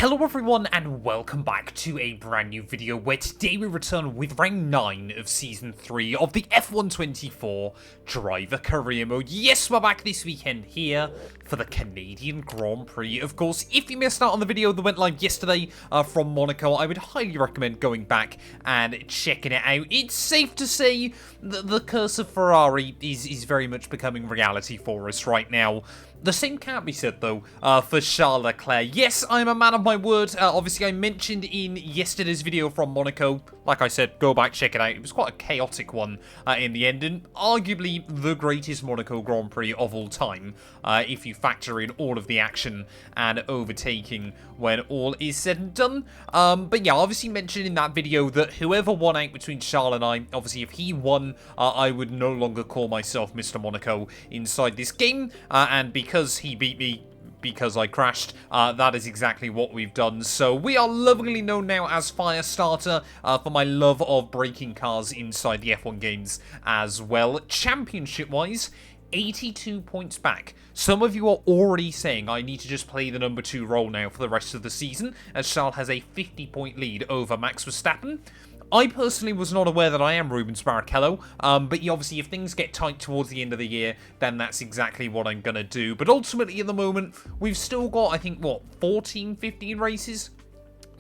Hello everyone and welcome back to a brand new video where today we return with round 9 of season 3 of the F124 Driver Career Mode. Yes, we're back this weekend here for the Canadian Grand Prix. Of course, if you missed out on the video that went live yesterday from Monaco, I would highly recommend going back and checking it out. It's safe to say that the curse of Ferrari is very much becoming reality for us right now. The same can't be said, though, for Charles Leclerc. Yes, I'm a man of my word. Obviously, I mentioned in yesterday's video from Monaco, like I said, go back, check it out. It was quite a chaotic one in the end, and arguably the greatest Monaco Grand Prix of all time, if you factor in all of the action and overtaking when all is said and done. But yeah, obviously mentioned in that video that whoever won out between Charles and I, obviously if he won, I would no longer call myself Mr. Monaco inside this game, and because he beat me, because I crashed, that is exactly what we've done. So we are lovingly known now as Firestarter for my love of breaking cars inside the F1 games as well. Championship-wise, 82 points back. Some of you are already saying I need to just play the number 2 role now for the rest of the season, as Charles has a 50-point lead over Max Verstappen. I personally was not aware that I am Rubens Barrichello, but obviously if things get tight towards the end of the year, then that's exactly what I'm going to do. But ultimately, at the moment, we've still got, I think, what, 14, 15 races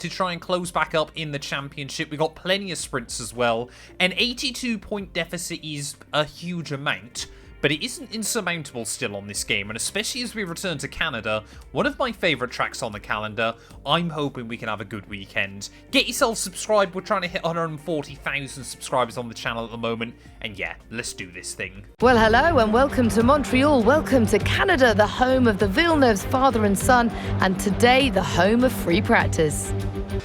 to try and close back up in the championship. We've got plenty of sprints as well. An 82-point deficit is a huge amount, but it isn't insurmountable still on this game, and especially as we return to Canada, one of my favourite tracks on the calendar. I'm hoping we can have a good weekend. Get yourself subscribed. We're trying to hit 140,000 subscribers on the channel at the moment, and yeah, let's do this thing. Well, hello and welcome to Montreal. Welcome to Canada, the home of the Villeneuve's father and son, and today the home of free practice.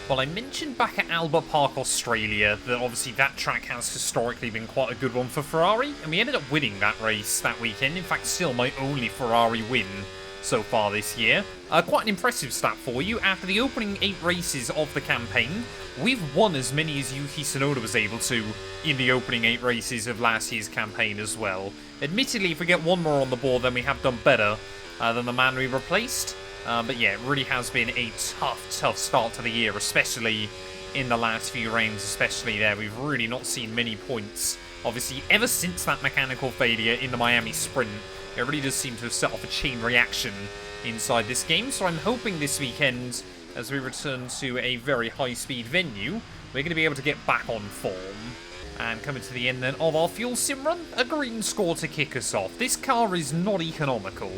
Well, I mentioned back at Albert Park, Australia, that obviously that track has historically been quite a good one for Ferrari, and we ended up winning that race that weekend. In fact, still my only Ferrari win so far this year. Quite an impressive stat for you. After the opening 8 races of the campaign, we've won as many as Yuki Tsunoda was able to in the opening 8 races of last year's campaign as well. Admittedly, if we get one more on the board, then we have done better than the man we replaced. But yeah, it really has been a tough start to the year, especially in the last few rounds, especially there. We've really not seen many points. Obviously, ever since that mechanical failure in the Miami sprint, it really does seem to have set off a chain reaction inside this game. So I'm hoping this weekend, as we return to a very high-speed venue, we're going to be able to get back on form. And coming to the end then of our fuel sim run, a green score to kick us off. This car is not economical.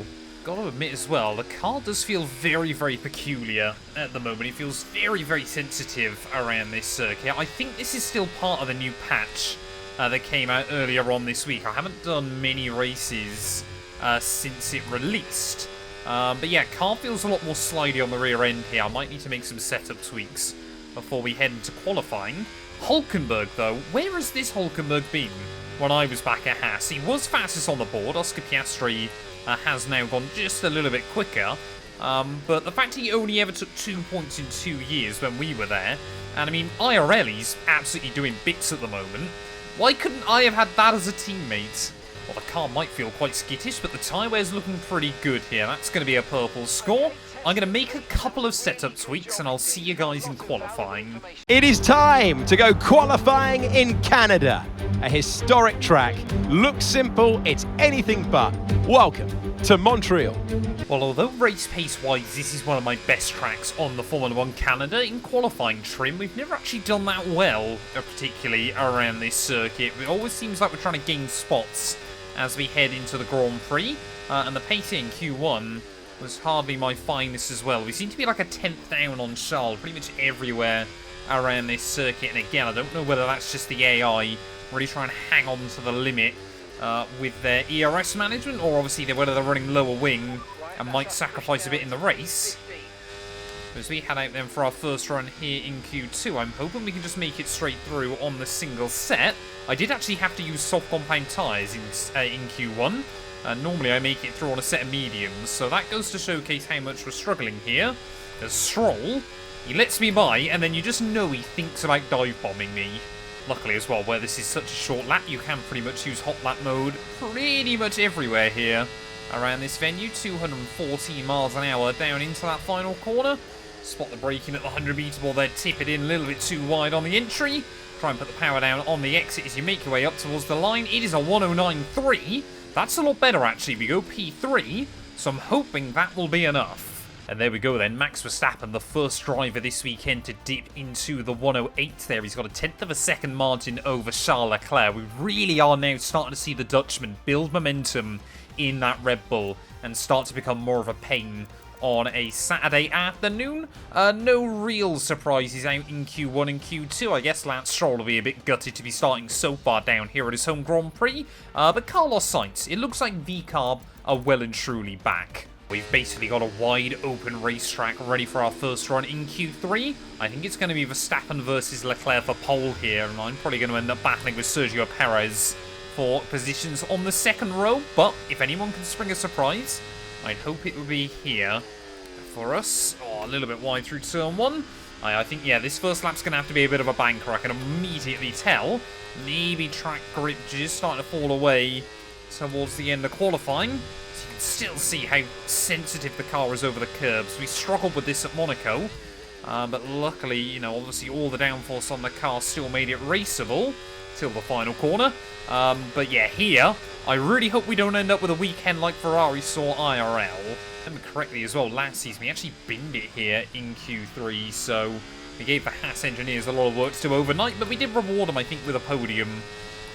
Gotta admit as well, the car does feel very, very peculiar at the moment. It feels very, very sensitive around this circuit. I think this is still part of the new patch that came out earlier on this week. I haven't done many races since it released. But yeah, car feels a lot more slidey on the rear end here. I might need to make some setup tweaks before we head into qualifying. Hulkenberg, though, where has this Hulkenberg been when I was back at Haas? He was fastest on the board. Oscar Piastri has now gone just a little bit quicker, but the fact he only ever took 2 points in 2 years when we were there, and I mean, IRL, he's absolutely doing bits at the moment. Why couldn't I have had that as a teammate? Well, the car might feel quite skittish, but the tyre wear's looking pretty good here. That's going to be a purple score. I'm going to make a couple of setup tweaks, and I'll see you guys in qualifying. It is time to go qualifying in Canada. A historic track. Looks simple, it's anything but. Welcome to Montreal. Well, although race pace-wise, this is one of my best tracks on the Formula 1 calendar, in qualifying trim, we've never actually done that well, particularly around this circuit. It always seems like we're trying to gain spots as we head into the Grand Prix, and the pace in Q1 was hardly my finest as well. We seem to be like a 10th down on Charles pretty much everywhere around this circuit, and again, I don't know whether that's just the AI really trying to hang on to the limit with their ERS management, or obviously whether they're running lower wing and might sacrifice a bit in the race. As we head out then for our first run here in Q2, I'm hoping we can just make it straight through on the single set. I did actually have to use soft compound tyres in Q1. Normally I make it through on a set of mediums, so that goes to showcase how much we're struggling here. There's Stroll, he lets me by, and then you just know he thinks about dive bombing me. Luckily as well, where this is such a short lap, you can pretty much use hot lap mode pretty much everywhere here around this venue. 214 miles an hour down into that final corner. Spot the braking at the 100-metre ball there, tip it in a little bit too wide on the entry. Try and put the power down on the exit as you make your way up towards the line. It is a 109.3. That's a lot better, actually. We go P3, so I'm hoping that will be enough. And there we go then, Max Verstappen, the first driver this weekend to dip into the 108 there. He's got a 10th of a second margin over Charles Leclerc. We really are now starting to see the Dutchman build momentum in that Red Bull and start to become more of a pain on a Saturday afternoon. No real surprises out in Q1 and Q2. I guess Lance Stroll will be a bit gutted to be starting so far down here at his home Grand Prix. But Carlos Sainz, it looks like VCARB are well and truly back. We've basically got a wide open racetrack ready for our first run in Q3. I think it's going to be Verstappen versus Leclerc for pole here, and I'm probably going to end up battling with Sergio Perez for positions on the second row. But if anyone can spring a surprise, I'd hope it would be here for us. Oh, a little bit wide through turn 1. I think, yeah, this first lap's going to have to be a bit of a banker. I can immediately tell. Maybe track grip just starting to fall away towards the end of qualifying. Still see how sensitive the car is over the curbs. We struggled with this at Monaco, but luckily, you know, obviously all the downforce on the car still made it raceable till the final corner. But yeah, here, I really hope we don't end up with a weekend like Ferrari saw IRL. Remember correctly as well, last season we actually binned it here in Q3, so we gave the Haas engineers a lot of work to do overnight, but we did reward them, I think, with a podium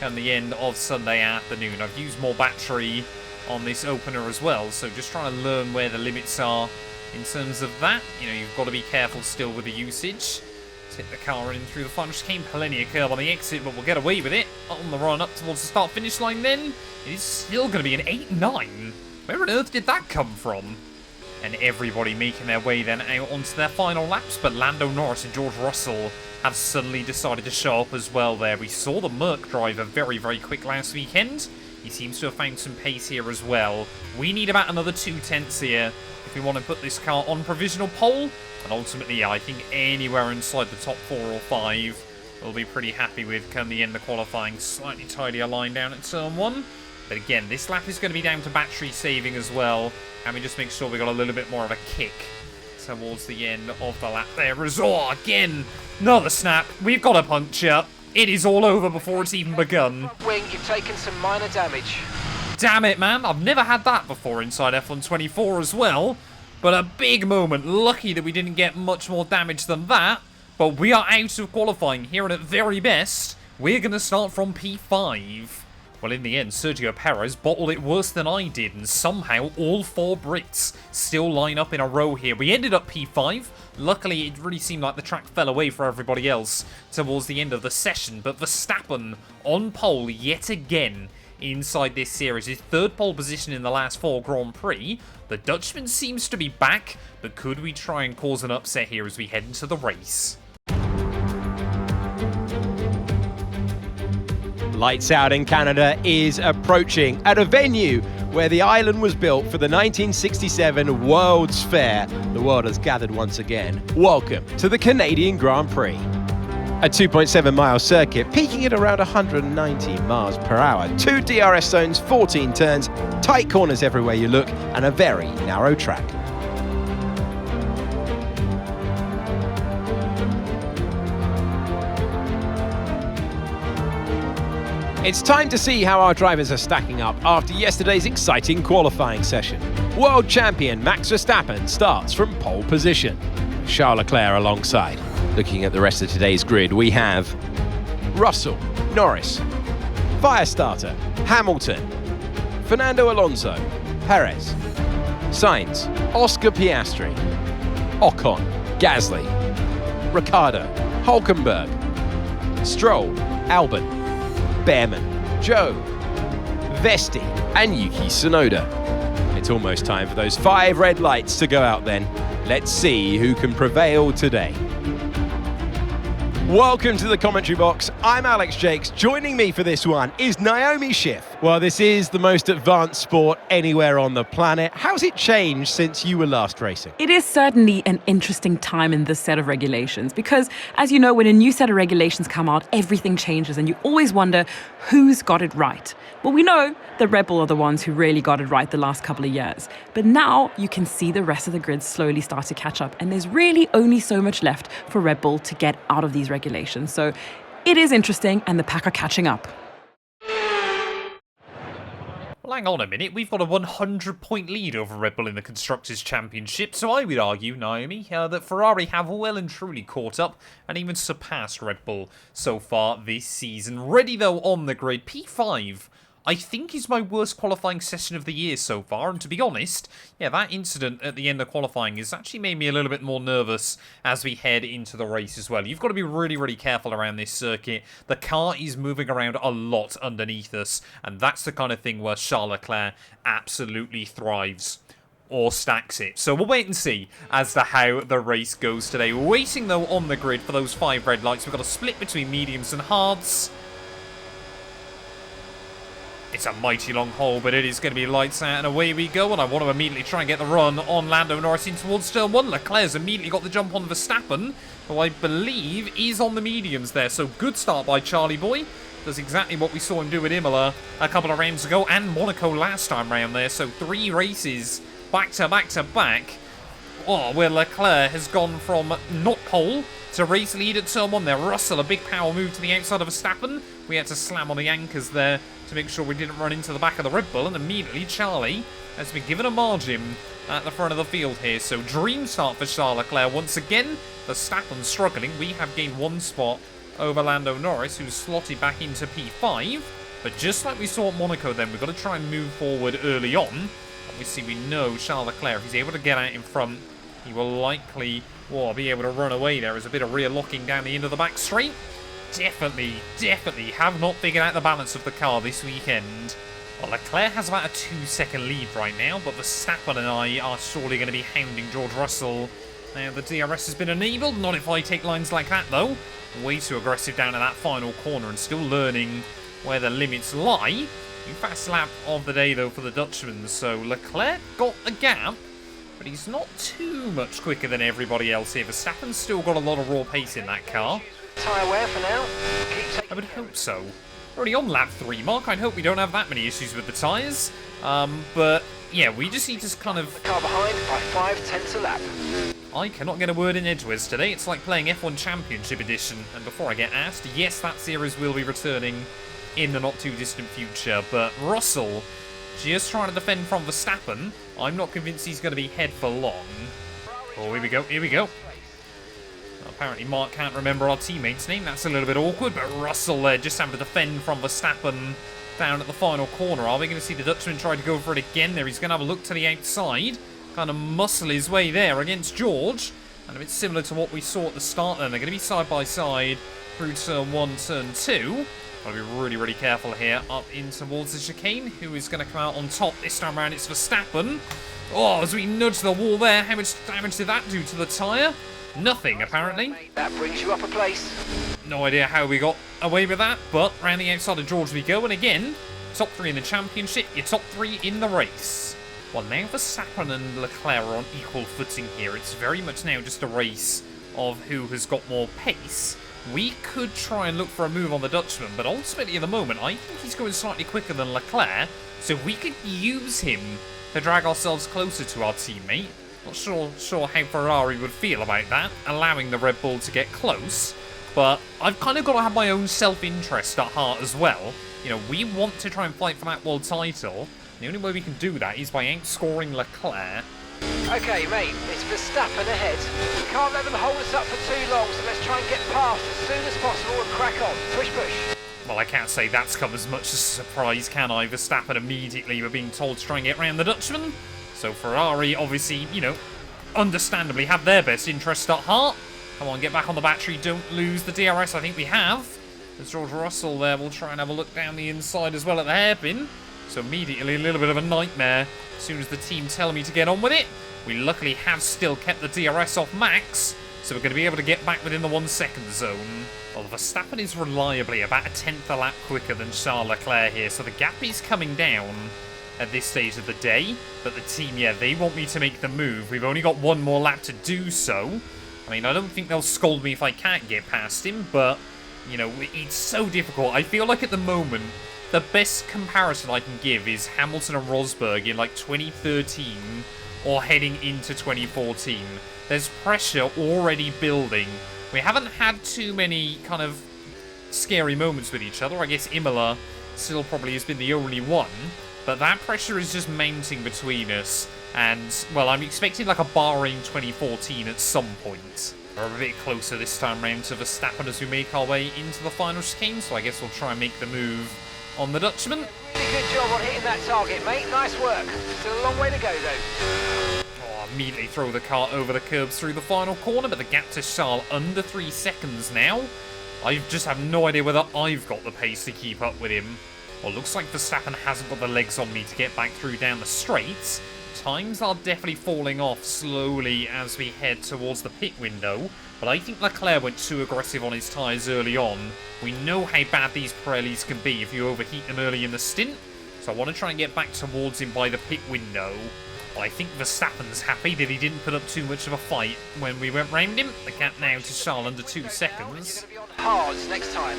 at the end of Sunday afternoon. I've used more battery on this opener as well, so just trying to learn where the limits are in terms of that. You know, you've got to be careful still with the usage. Hit the car in through the front. Just came plenty of curb on the exit, but we'll get away with it. On the run up towards the start-finish line then, it is still going to be an 8-9. Where on earth did that come from? And everybody making their way then out onto their final laps, but Lando, Norris and George Russell have suddenly decided to show up as well there. We saw the Merc driver very, very quick last weekend. He seems to have found some pace here as well. We need about another 2/10 here if we want to put this car on provisional pole. And ultimately, yeah, I think anywhere inside the top 4 or 5 we'll be pretty happy with come the end of qualifying. Slightly tidier line down at turn 1. But again, this lap is going to be down to battery saving as well. And we just make sure we got a little bit more of a kick towards the end of the lap there as well. Again, another snap. We've got a puncture. It is all over before it's even begun. Wing, you've taken some minor damage. Damn it, man. I've never had that before inside F124 as well. But a big moment. Lucky that we didn't get much more damage than that. But we are out of qualifying here, and at very best, we're going to start from P5. Well, in the end, Sergio Perez bottled it worse than I did, and somehow all 4 Brits still line up in a row here. We ended up P5. Luckily, it really seemed like the track fell away for everybody else towards the end of the session, but Verstappen on pole yet again inside this series. His 3rd pole position in the last 4 Grand Prix. The Dutchman seems to be back, but could we try and cause an upset here as we head into the race? Lights Out in Canada is approaching at a venue where the island was built for the 1967 World's Fair. The world has gathered once again. Welcome to the Canadian Grand Prix. A 2.7-mile circuit peaking at around 190 miles per hour. 2 DRS zones, 14 turns, tight corners everywhere you look, and a very narrow track. It's time to see how our drivers are stacking up after yesterday's exciting qualifying session. World champion Max Verstappen starts from pole position. Charles Leclerc alongside. Looking at the rest of today's grid, we have Russell, Norris, Firestarter, Hamilton, Fernando Alonso, Perez, Sainz, Oscar Piastri, Ocon, Gasly, Ricciardo, Hülkenberg, Stroll, Albon, Behrman, Joe, Vesti and Yuki Tsunoda. It's almost time for those 5 red lights to go out then. Let's see who can prevail today. Welcome to the commentary box. I'm Alex Jakes. Joining me for this one is Naomi Schiff. Well, this is the most advanced sport anywhere on the planet. How's it changed since you were last racing? It is certainly an interesting time in this set of regulations because, as you know, when a new set of regulations come out, everything changes and you always wonder who's got it right. Well, we know the Red Bull are the ones who really got it right the last couple of years. But now you can see the rest of the grid slowly start to catch up and there's really only so much left for Red Bull to get out of these regulations. So it is interesting and the pack are catching up. Well, hang on a minute, we've got a 100-point lead over Red Bull in the Constructors' Championship, so I would argue, Naomi, that Ferrari have well and truly caught up and even surpassed Red Bull so far this season. Ready, though, on the grid, P5, I think is my worst qualifying session of the year so far, and to be honest, yeah, that incident at the end of qualifying has actually made me a little bit more nervous as we head into the race as well. You've got to be really, really careful around this circuit. The car is moving around a lot underneath us, and that's the kind of thing where Charles Leclerc absolutely thrives. Or stacks it. So we'll wait and see as to how the race goes today. We're waiting, though, on the grid for those 5 red lights. We've got a split between mediums and hards. It's a mighty long hole, but it is going to be lights out, and away we go. And I want to immediately try and get the run on Lando Norris in towards turn 1. Leclerc's immediately got the jump on Verstappen, who I believe is on the mediums there. So good start by Charlie Boy. Does exactly what we saw him do at Imola a couple of rounds ago, and Monaco last time round there. So 3 races back to back to back. Oh, where Leclerc has gone from not pole to race lead at turn 1 there. Russell, a big power move to the outside of Verstappen. We had to slam on the anchors there to make sure we didn't run into the back of the Red Bull, and immediately Charlie has been given a margin at the front of the field here. So dream start for Charles Leclerc once again. Verstappen struggling. We have gained 1 spot over Lando Norris, who's slotted back into P5. But just like we saw at Monaco then, we've got to try and move forward early on. Obviously we know Charles Leclerc, if he's able to get out in front, he will likely be able to run away. There is a bit of rear locking down the end of the back straight. Definitely have not figured out the balance of the car this weekend. Well, Leclerc has about a 2-second lead right now, but Verstappen and I are surely going to be hounding George Russell. Now, the DRS has been enabled. Not if I take lines like that, though. Way too aggressive down to that final corner and still learning where the limits lie. Fast lap of the day, though, for the Dutchman. So Leclerc got a gap, but he's not too much quicker than everybody else here. Verstappen's still got a lot of raw pace in that car. Tyre wear for now. I would hope so. Already on lap 3, Mark. I'd hope we don't have that many issues with the tyres. But yeah, we just need to kind of... The car behind by 5/10 a lap. I cannot get a word in edgeways today. It's like playing F1 Championship Edition. And before I get asked, yes, that series will be returning in the not too distant future. But Russell just trying to defend from Verstappen. I'm not convinced he's going to be head for long. Oh, here we go. Apparently Mark can't remember our teammate's name. That's a little bit awkward, but Russell there just having to defend from Verstappen down at the final corner. Are we going to see the Dutchman try to go for it again there? He's going to have a look to the outside, kind of muscle his way there against George. And a bit similar to what we saw at the start then. They're going to be side by side through turn 1, turn 2. Got to be really, really careful here up in towards the chicane. Who is going to come out on top this time around? It's Verstappen. Oh, as we nudge the wall there, how much damage did that do to the tyre? Nothing, apparently. That brings you up a place. No idea how we got away with that, but round the outside of George we go. And again, top 3 in the championship, your top 3 in the race. Well, now Verstappen and Leclerc are on equal footing here. It's very much now just a race of who has got more pace. We could try and look for a move on the Dutchman, but ultimately at the moment, I think he's going slightly quicker than Leclerc, so we could use him to drag ourselves closer to our teammate. Not sure how Ferrari would feel about that, allowing the Red Bull to get close. But I've kind of got to have my own self-interest at heart as well. You know, we want to try and fight for that world title. The only way we can do that is by outscoring Leclerc. Okay, mate, it's Verstappen ahead. We can't let them hold us up for too long, so let's try and get past as soon as possible and crack on. Push. Well, I can't say that's come as much as a surprise, can I? Verstappen immediately were being told to try and get around the Dutchman. So Ferrari, obviously, you know, understandably have their best interest at heart. Come on, get back on the battery. Don't lose the DRS. I think we have. As George Russell there will try and have a look down the inside as well at the hairpin. So immediately a little bit of a nightmare as soon as the team tell me to get on with it. We luckily have still kept the DRS off max. So we're going to be able to get back within the 1 second zone. Well, Verstappen is reliably about a tenth a lap quicker than Charles Leclerc here, so the gap is coming down at this stage of the day. But the team, yeah, they want me to make the move. We've only got one more lap to do so. I mean, I don't think they'll scold me if I can't get past him, but, you know, it's so difficult. I feel like at the moment, the best comparison I can give is Hamilton and Rosberg in, like, 2013 or heading into 2014. There's pressure already building. We haven't had too many kind of scary moments with each other. I guess Imola still probably has been the only one. But that pressure is just mounting between us. And, well, I'm expecting like a barring 2014 at some point. We're a bit closer this time round to Verstappen as we make our way into the final chicane. So I guess we'll try and make the move on the Dutchman. Really good job on hitting that target, mate. Nice work. Still a long way to go, though. Immediately throw the car over the curbs through the final corner, but the gap to Charles under 3 seconds now. I just have no idea whether I've got the pace to keep up with him. Well, looks like Verstappen hasn't got the legs on me to get back through down the straights. Times are definitely falling off slowly as we head towards the pit window, but I think Leclerc went too aggressive on his tyres early on. We know how bad these Pirellis can be if you overheat them early in the stint, so I want to try and get back towards him by the pit window. Well, I think Verstappen's happy that he didn't put up too much of a fight when we went round him. The gap now to Charles under 2 seconds. Hards next time.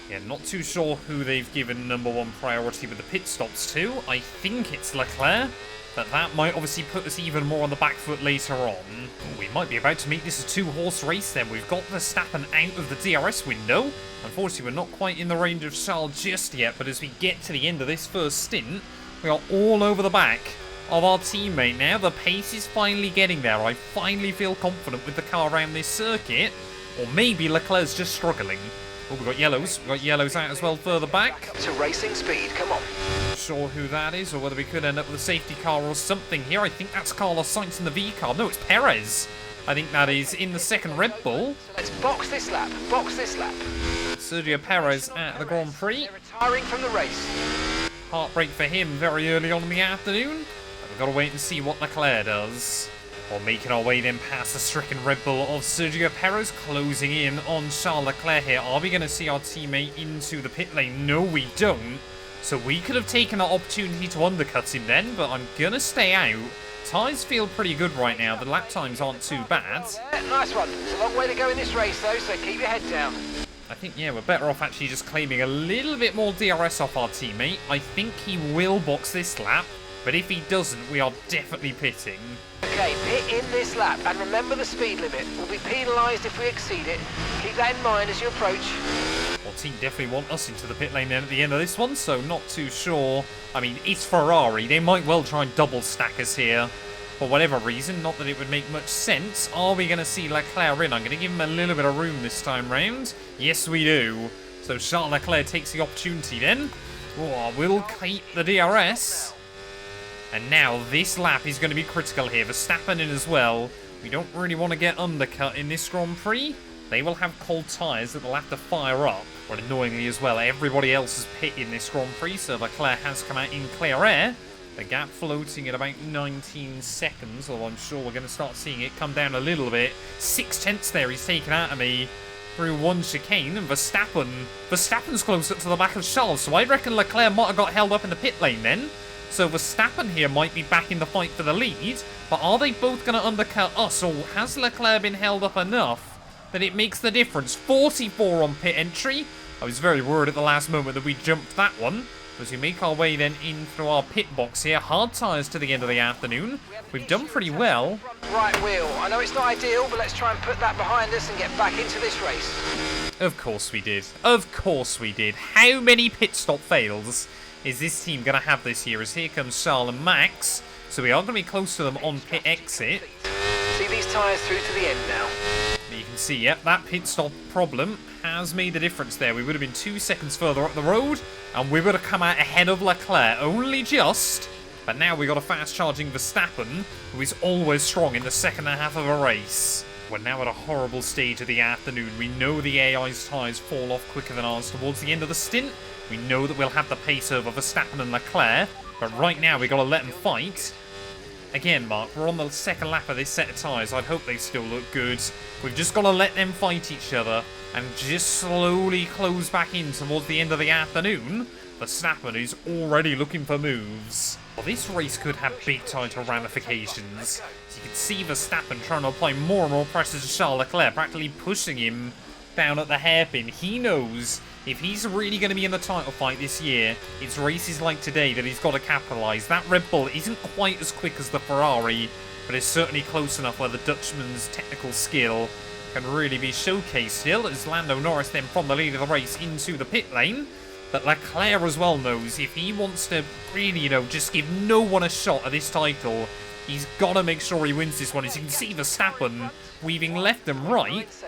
Yeah, not too sure who they've given #1 priority with the pit stops to. I think it's Leclerc, but that might obviously put us even more on the back foot later on. We might be about to make this a 2-horse race then. We've got Verstappen out of the DRS window. Unfortunately, we're not quite in the range of Charles just yet, but as we get to the end of this first stint, we are all over the back of our teammate now. The pace is finally getting there. I finally feel confident with the car around this circuit. Or maybe Leclerc's just struggling. Oh, we've got yellows. We've got yellows out as well further back. To racing speed, come on. Not sure who that is or whether we could end up with a safety car or something here. I think that's Carlos Sainz in the V car. No, it's Perez. I think that is in the second Red Bull. So let's box this lap. Box this lap. Sergio Perez at the Grand Prix. They're retiring from the race. Heartbreak for him very early on in the afternoon. We've got to wait and see what Leclerc does. While making our way then past the stricken Red Bull of Sergio Perez, closing in on Charles Leclerc here. Are we going to see our teammate into the pit lane? No, we don't. So we could have taken that opportunity to undercut him then, but I'm going to stay out. Tyres feel pretty good right now. The lap times aren't too bad. Yeah, nice one. It's a long way to go in this race, though, so keep your head down. I think, yeah, we're better off actually just claiming a little bit more DRS off our teammate. I think he will box this lap. But if he doesn't, we are definitely pitting. Okay, pit in this lap, and remember the speed limit. We'll be penalised if we exceed it. Keep that in mind as you approach. Well, team definitely want us into the pit lane then at the end of this one, so not too sure. I mean, it's Ferrari. They might well try and double stack us here. For whatever reason, not that it would make much sense. Are we going to see Leclerc in? I'm going to give him a little bit of room this time round. Yes, we do. So Charles Leclerc takes the opportunity then. Oh, we'll keep the DRS. And now this lap is going to be critical here. Verstappen in as well. We don't really want to get undercut in this Grand Prix. They will have cold tyres that they'll have to fire up. But annoyingly as well, everybody else has pit in this Grand Prix, so Leclerc has come out in clear air. The gap floating at about 19 seconds, although I'm sure we're going to start seeing it come down a little bit. 6/10 there he's taken out of me through one chicane, and Verstappen's closer to the back of Charles, so I reckon Leclerc might have got held up in the pit lane then. So Verstappen here might be back in the fight for the lead, but are they both going to undercut us, or has Leclerc been held up enough that it makes the difference? 44 on pit entry. I was very worried at the last moment that we jumped that one. As we make our way then in through our pit box here, hard tyres to the end of the afternoon. We've done pretty well. Right wheel. I know it's not ideal, but let's try and put that behind us and get back into this race. Of course we did. Of course we did. How many pit stop fails is this team going to have this year? As here comes Charles and Max. So we are going to be close to them on pit exit. See these tyres through to the end now. You can see, yep, that pit stop problem has made the difference there. We would have been 2 seconds further up the road, and we would have come out ahead of Leclerc, only just. But now we've got a fast-charging Verstappen, who is always strong in the second half of a race. We're now at a horrible stage of the afternoon. We know the AI's tyres fall off quicker than ours towards the end of the stint. We know that we'll have the pace over Verstappen and Leclerc, but right now we've got to let them fight. Again, Mark, we're on the second lap of this set of tyres. I'd hope they still look good. We've just got to let them fight each other and just slowly close back in towards the end of the afternoon. Verstappen is already looking for moves. Well, this race could have big title ramifications. So you can see Verstappen trying to apply more and more pressure to Charles Leclerc, practically pushing him down at the hairpin. He knows if he's really going to be in the title fight this year, it's races like today that he's got to capitalise. That Red Bull isn't quite as quick as the Ferrari, but it's certainly close enough where the Dutchman's technical skill can really be showcased still, as Lando Norris then from the lead of the race into the pit lane. But Leclerc as well knows if he wants to really, you know, just give no one a shot at this title, he's got to make sure he wins this one. As you can see, Verstappen weaving left and right.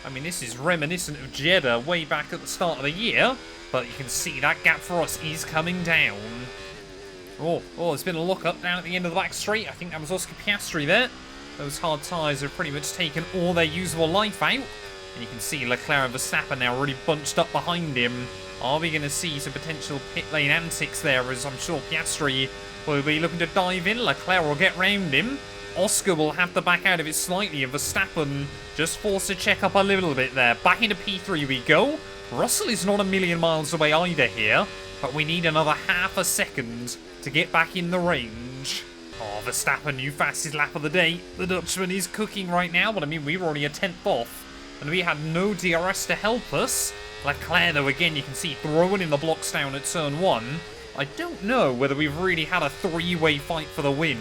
I mean, this is reminiscent of Jeddah way back at the start of the year, but you can see that gap for us is coming down. Oh, there's been a look-up down at the end of the back straight. I think that was Oscar Piastri there. Those hard tyres have pretty much taken all their usable life out. And you can see Leclerc and Verstappen now really bunched up behind him. Are we going to see some potential pit lane antics there, as I'm sure Piastri will be looking to dive in. Leclerc will get round him. Oscar will have to back out of it slightly, and Verstappen just forced to check up a little bit there. Back into P3 we go. Russell is not a million miles away either here, but we need another half a second to get back in the range. Oh, Verstappen, new fastest lap of the day. The Dutchman is cooking right now, but I mean, we were only a 10th off, and we had no DRS to help us. Leclerc, though, again, you can see throwing in the blocks down at turn 1. I don't know whether we've really had a three-way fight for the win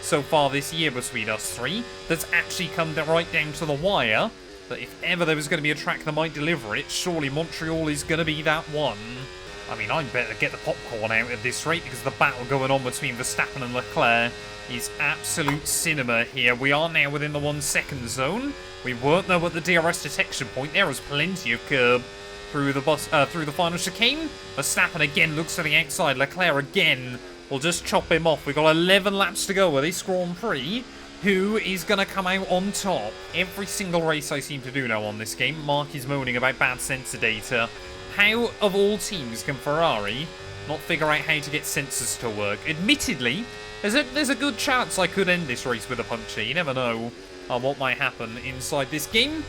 so far this year between us three that's actually come right down to the wire. But if ever there was going to be a track that might deliver it, surely Montreal is going to be that one. I mean, I'd better get the popcorn out at this rate, because the battle going on between Verstappen and Leclerc is absolute cinema here. We are now within the 1 second zone. We weren't though at the DRS detection point. There was plenty of curb through the final chicane. Verstappen again looks to the outside. Leclerc again will just chop him off. We've got 11 laps to go with this Grand Prix. Who is going to come out on top? Every single race I seem to do now on this game, Mark is moaning about bad sensor data. How, of all teams, can Ferrari not figure out how to get sensors to work? Admittedly, there's a good chance I could end this race with a puncture. You never know what might happen inside this game.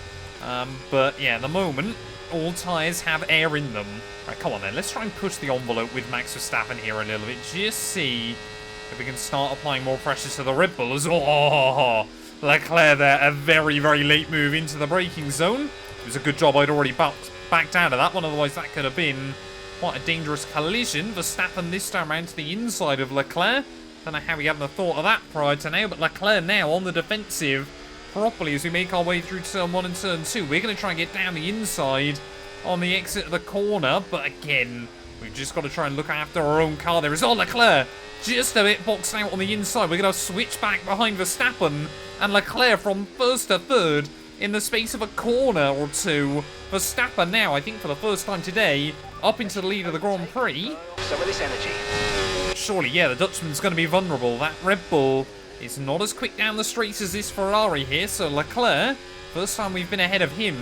But yeah, at the moment, all tyres have air in them. Right, come on then, let's try and push the envelope with Max Verstappen here a little bit. Just see if we can start applying more pressure to the Red Bulls. Oh, Leclerc there, a very, very late move into the braking zone. It was a good job I'd already backed out of that one, otherwise that could have been quite a dangerous collision. Verstappen this time around to the inside of Leclerc. Don't know how we hadn't thought of that prior to now, but Leclerc now on the defensive properly as we make our way through turn 1 and turn 2. We're going to try and get down the inside on the exit of the corner, but again, we've just got to try and look after our own car. There is Leclerc just a bit boxed out on the inside. We're going to switch back behind Verstappen and Leclerc from first to third in the space of a corner or two. Verstappen now, I think for the first time today, up into the lead of the Grand Prix. Some of this energy. Surely, yeah, the Dutchman's going to be vulnerable. That Red Bull is not as quick down the straights as this Ferrari here, so Leclerc, first time we've been ahead of him,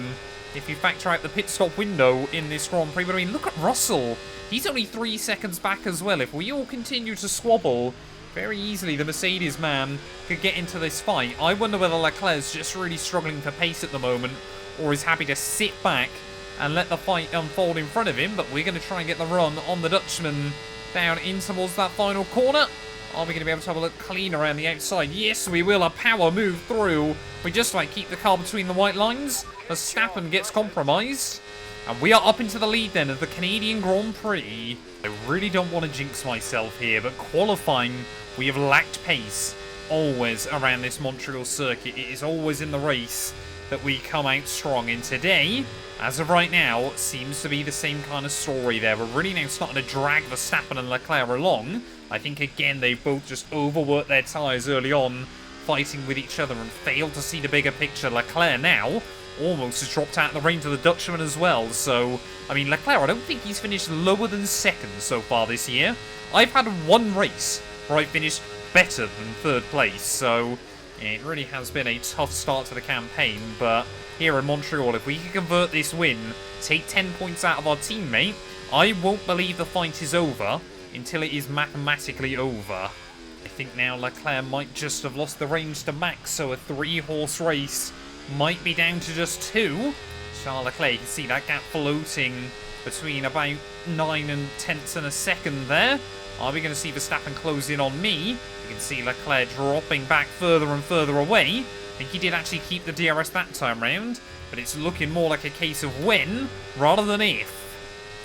if you factor out the pit stop window in this Grand Prix. But I mean, look at Russell. He's only 3 seconds back as well. If we all continue to squabble, very easily the Mercedes man could get into this fight. I wonder whether Leclerc's just really struggling for pace at the moment, or is happy to sit back and let the fight unfold in front of him. But we're going to try and get the run on the Dutchman down in towards that final corner. Are we going to be able to have a look clean around the outside? Yes, we will. A power move through. We just like keep the car between the white lines. Verstappen gets compromised. And we are up into the lead then of the Canadian Grand Prix. I really don't want to jinx myself here, but qualifying, we have lacked pace always around this Montreal circuit. It is always in the race that we come out strong. And today, as of right now, seems to be the same kind of story there. We're really now starting to drag Verstappen and Leclerc along. I think, again, they've both just overworked their tyres early on, fighting with each other and failed to see the bigger picture. Leclerc now almost has dropped out of the range of the Dutchman as well. So, I mean, Leclerc, I don't think he's finished lower than second so far this year. I've had one race where I finished better than third place, so yeah, it really has been a tough start to the campaign. But here in Montreal, if we can convert this win, take 10 points out of our teammate, I won't believe the fight is over until it is mathematically over. I think now Leclerc might just have lost the reins to Max, so a 3-horse race might be down to just 2. Charles Leclerc, you can see that gap floating between about 9 and tenths in a second there. Are we going to see Verstappen close in on me? You can see Leclerc dropping back further and further away. I think he did actually keep the DRS that time round, but it's looking more like a case of when rather than if.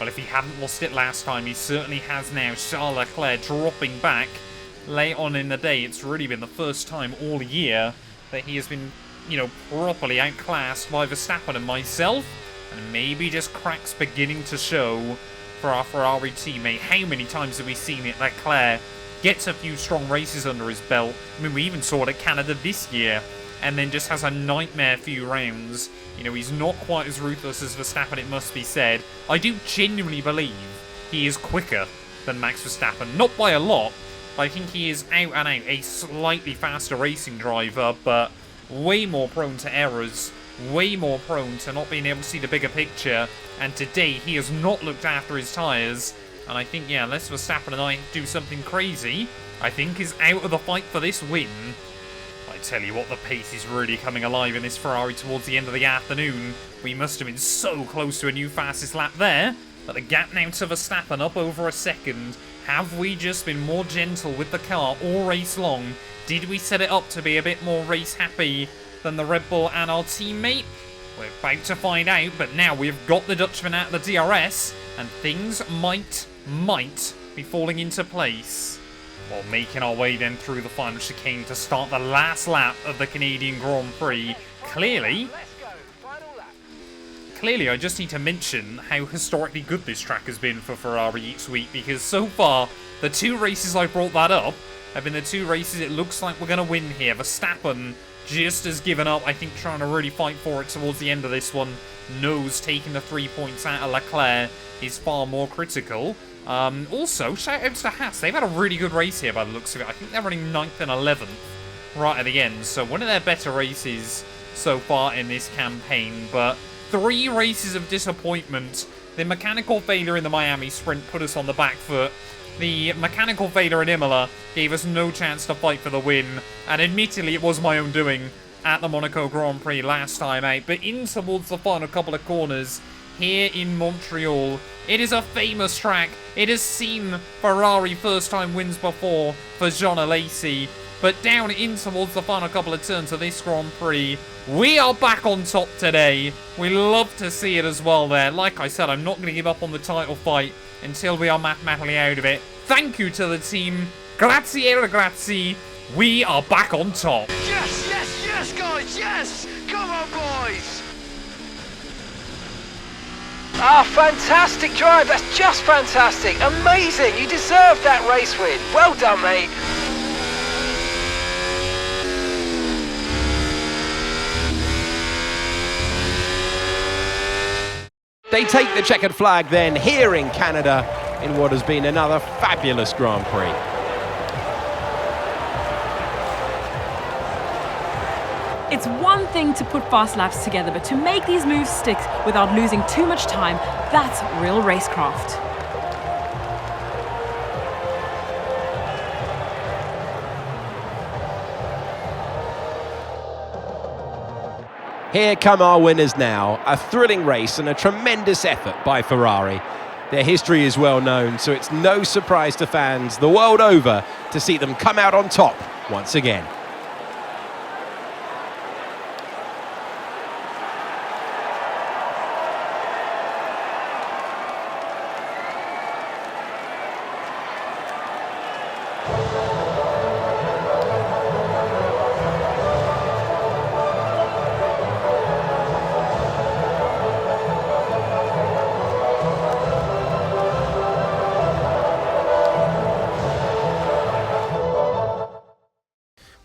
Well, if he hadn't lost it last time, he certainly has now. Charles Leclerc dropping back late on in the day. It's really been the first time all year that he has been, properly outclassed by Verstappen and myself. And maybe just cracks beginning to show for our Ferrari teammate. How many times have we seen it? Leclerc gets a few strong races under his belt. I mean, we even saw it at Canada this year, and then just has a nightmare few rounds. He's not quite as ruthless as Verstappen, it must be said. I do genuinely believe he is quicker than Max Verstappen. Not by a lot, but I think he is out and out a slightly faster racing driver, but way more prone to errors, way more prone to not being able to see the bigger picture. And today, he has not looked after his tyres. And I think, unless Verstappen and I do something crazy, I think is out of the fight for this win. I tell you what, the pace is really coming alive in this Ferrari towards the end of the afternoon. We must have been so close to a new fastest lap there, but the gap now to Verstappen up over a second. Have we just been more gentle with the car all race long? Did we set it up to be a bit more race happy than the Red Bull and our teammate? We're about to find out, but now we've got the Dutchman out of the DRS, and things might be falling into place. While making our way then through the final chicane to start the last lap of the Canadian Grand Prix. Clearly, I just need to mention how historically good this track has been for Ferrari each week, because so far, the 2 races I brought that up have been the 2 races it looks like we're going to win here. Verstappen just has given up, I think, trying to really fight for it towards the end of this one. Knows taking the 3 points out of Leclerc is far more critical. Also, shout out to Haas. They've had a really good race here by the looks of it. I think they're running 9th and 11th right at the end. So one of their better races so far in this campaign. But 3 races of disappointment. The mechanical failure in the Miami sprint put us on the back foot. The mechanical failure in Imola gave us no chance to fight for the win. And admittedly, it was my own doing at the Monaco Grand Prix last time out. But in towards the final couple of corners here in Montreal, it is a famous track. It has seen Ferrari first-time wins before for Jean Alesi. But down in towards the final couple of turns of this Grand Prix, we are back on top today. We love to see it as well there. Like I said, I'm not going to give up on the title fight until we are mathematically out of it. Thank you to the team. Grazie ragazzi. We are back on top. Yes, yes, yes, guys, yes! Come on, boys! Ah, fantastic drive. That's just fantastic. Amazing. You deserved that race win. Well done, mate. They take the checkered flag then here in Canada in what has been another fabulous Grand Prix. It's one thing to put fast laps together, but to make these moves stick without losing too much time, that's real racecraft. Here come our winners now. A thrilling race and a tremendous effort by Ferrari. Their history is well known, so it's no surprise to fans the world over to see them come out on top once again.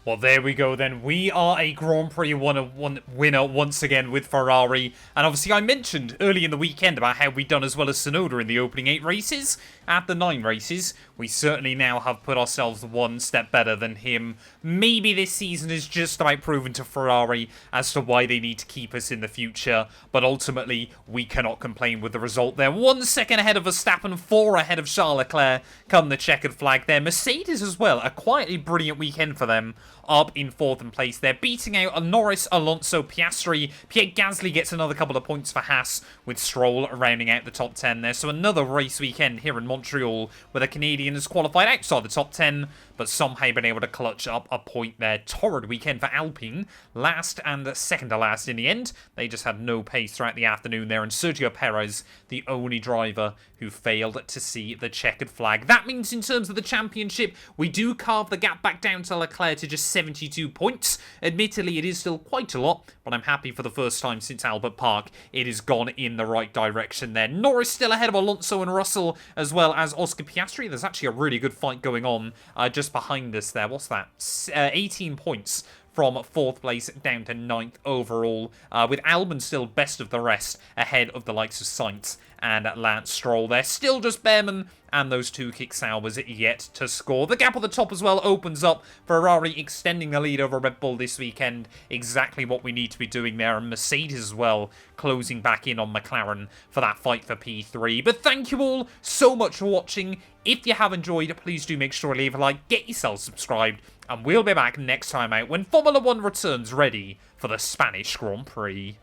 Well, Well, there we go then. We are a Grand Prix winner once again with Ferrari. And obviously I mentioned early in the weekend about how we'd done as well as Tsunoda in the opening 8 races. At the 9 races, we certainly now have put ourselves one step better than him. Maybe this season is just about proven to Ferrari as to why they need to keep us in the future. But ultimately, we cannot complain with the result there. 1 second ahead of Verstappen, 4 ahead of Charles Leclerc come the checkered flag there. Mercedes as well, a quietly brilliant weekend for them. Up in 4th place there, beating out a Norris, Alonso, Piastri. Pierre Gasly gets another couple of points for Haas, with Stroll rounding out the top 10 there. So another race weekend here in Montreal, where the Canadians qualified outside the top 10, but somehow been able to clutch up a point there. Torrid weekend for Alpine, last and second to last in the end. They just had no pace throughout the afternoon there, and Sergio Perez, the only driver who failed to see the checkered flag. That means in terms of the championship, we do carve the gap back down to Leclerc to just 72 points. Admittedly, it is still quite a lot, but I'm happy for the first time since Albert Park, it has gone in the right direction there. Norris still ahead of Alonso and Russell, as well as Oscar Piastri. There's actually a really good fight going on just behind us there. What's that? 18 points from 4th place down to 9th overall, with Albon still best of the rest, ahead of the likes of Sainz and Lance Stroll there. Still just Behrman and those 2 kick Saubers yet to score. The gap at the top as well opens up. Ferrari extending the lead over Red Bull this weekend. Exactly what we need to be doing there. And Mercedes as well closing back in on McLaren for that fight for P3. But thank you all so much for watching. If you have enjoyed, please do make sure to leave a like, get yourself subscribed, and we'll be back next time out when Formula 1 returns ready for the Spanish Grand Prix.